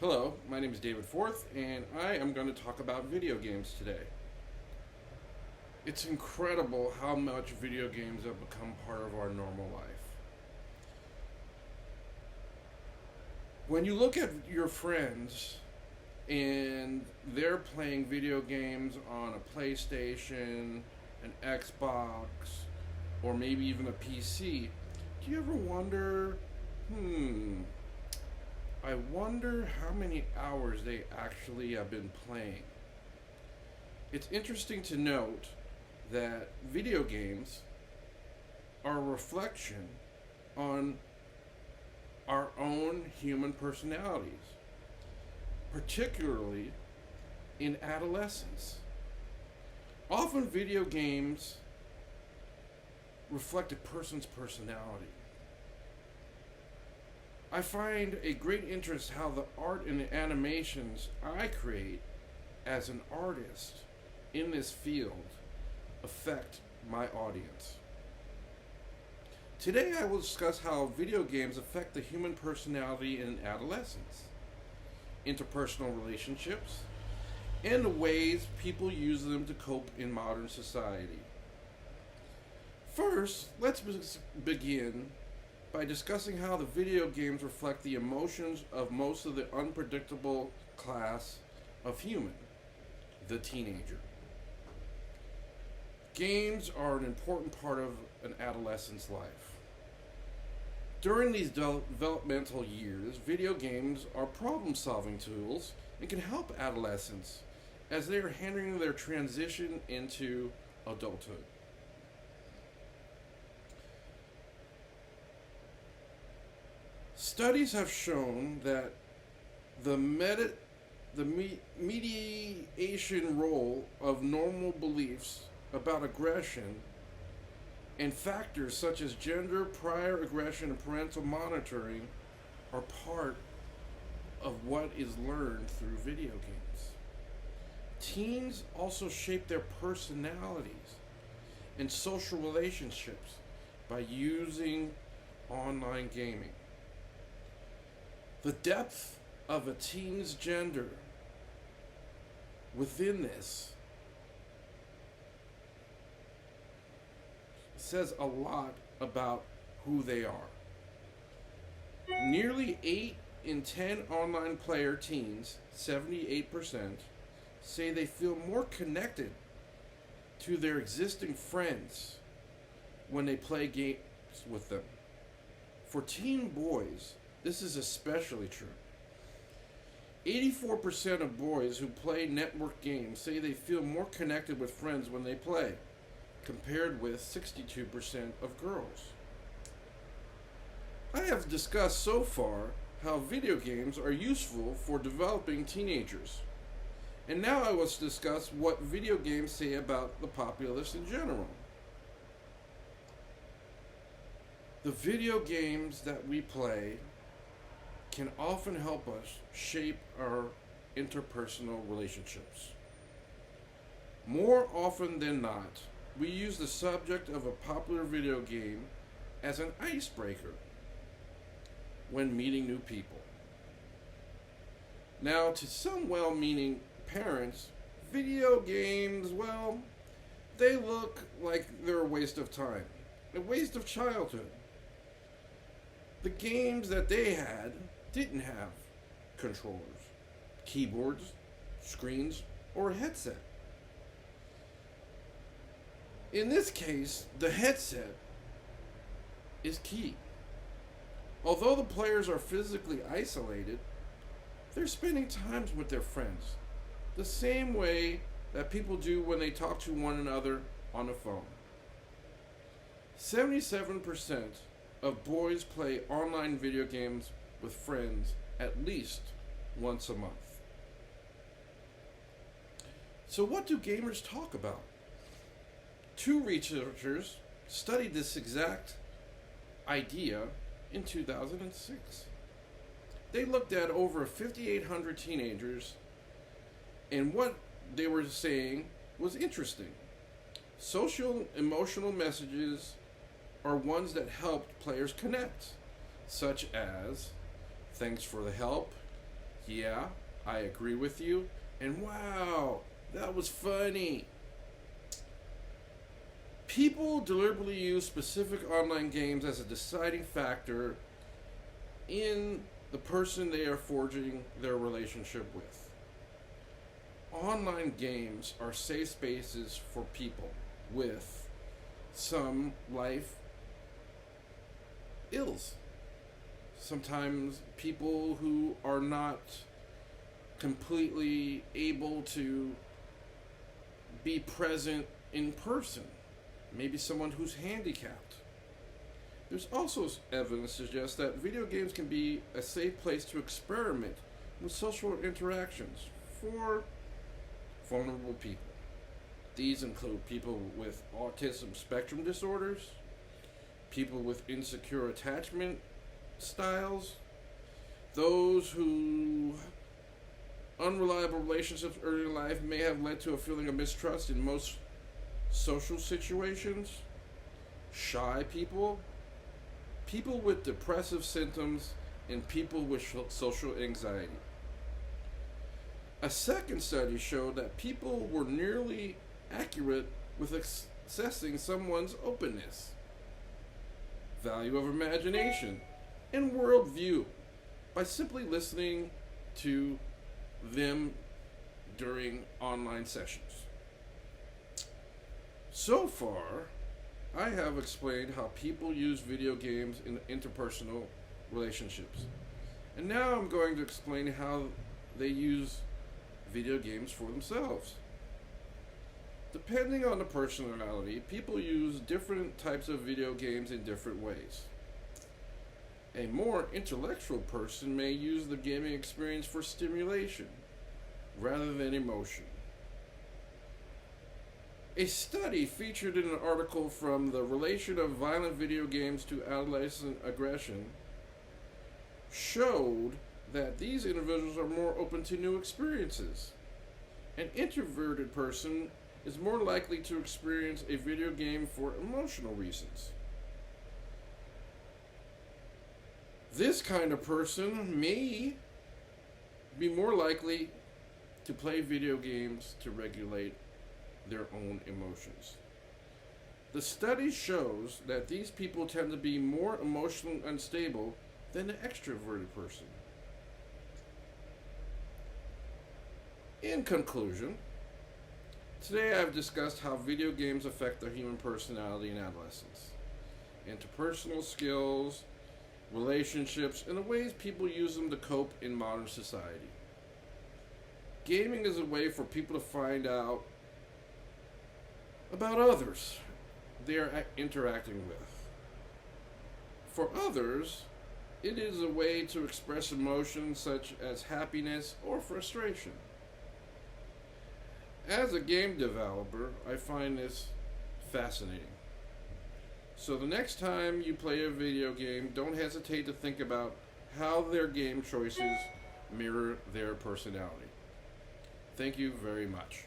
Hello, my name is David Forth, and I am going to talk about video games today. It's incredible how much video games have become part of our normal life. When you look at your friends and they're playing video games on a PlayStation, an Xbox, or maybe even a PC, do you ever wonder, I wonder how many hours they actually have been playing? It's interesting to note that video games are a reflection on our own human personalities, particularly in adolescence. Often, video games reflect a person's personality. I find a great interest how the art and the animations I create as an artist in this field affect my audience. Today I will discuss how video games affect the human personality in adolescence, interpersonal relationships, and the ways people use them to cope in modern society. First, let's begin by discussing how the video games reflect the emotions of most of the unpredictable class of human, the teenager. Games are an important part of an adolescent's life. During these developmental years, video games are problem solving tools and can help adolescents as they are handling their transition into adulthood. Studies have shown that the mediation role of normal beliefs about aggression and factors such as gender, prior aggression, and parental monitoring are part of what is learned through video games. Teens also shape their personalities and social relationships by using online gaming. The depth of a teen's gender within this says a lot about who they are. Nearly 8 in 10 online player teens, 78%, say they feel more connected to their existing friends when they play games with them. For teen boys, this is especially true. 84% of boys who play network games say they feel more connected with friends when they play, compared with 62% of girls. I have discussed so far how video games are useful for developing teenagers. And now I will discuss what video games say about the populace in general. The video games that we play can often help us shape our interpersonal relationships. More often than not, we use the subject of a popular video game as an icebreaker when meeting new people. Now, to some well-meaning parents, video games, well, they look like they're a waste of time, a waste of childhood. The games that they had didn't have controllers, keyboards, screens, or a headset. In this case, the headset is key. Although the players are physically isolated, they're spending time with their friends, the same way that people do when they talk to one another on the phone. 77% of boys play online video games with friends at least once a month. So what do gamers talk about? 2 researchers studied this exact idea in 2006. They looked at over 5,800 teenagers, and what they were saying was interesting. Social emotional messages are ones that helped players connect, such as thanks for the help, Yeah, I agree with you. And wow, that was funny. People deliberately use specific online games as a deciding factor in the person they are forging their relationship with. Online games are safe spaces for people with some life ills. Sometimes people who are not completely able to be present in person. Maybe someone who's handicapped. There's also evidence to suggest that video games can be a safe place to experiment with social interactions for vulnerable people. These include people with autism spectrum disorders, people with insecure attachment styles, those who unreliable relationships early in life may have led to a feeling of mistrust in most social situations, shy people, people with depressive symptoms, and people with social anxiety. A second study showed that people were nearly accurate with assessing someone's openness, value of imagination, and worldview by simply listening to them during online sessions. So far, I have explained how people use video games in interpersonal relationships. And now I'm going to explain how they use video games for themselves. Depending on the personality, people use different types of video games in different ways. A more intellectual person may use the gaming experience for stimulation rather than emotion. A study featured in an article from the relation of violent video games to adolescent aggression showed that these individuals are more open to new experiences. An introverted person is more likely to experience a video game for emotional reasons. This kind of person may be more likely to play video games to regulate their own emotions. The study shows that these people tend to be more emotionally unstable than an extroverted person. In conclusion, today I've discussed how video games affect the human personality in adolescence, interpersonal skills, relationships, and the ways people use them to cope in modern society. Gaming is a way for people to find out about others they are interacting with. For others, it is a way to express emotions such as happiness or frustration. As a game developer, I find this fascinating. So the next time you play a video game, don't hesitate to think about how their game choices mirror their personality. Thank you very much.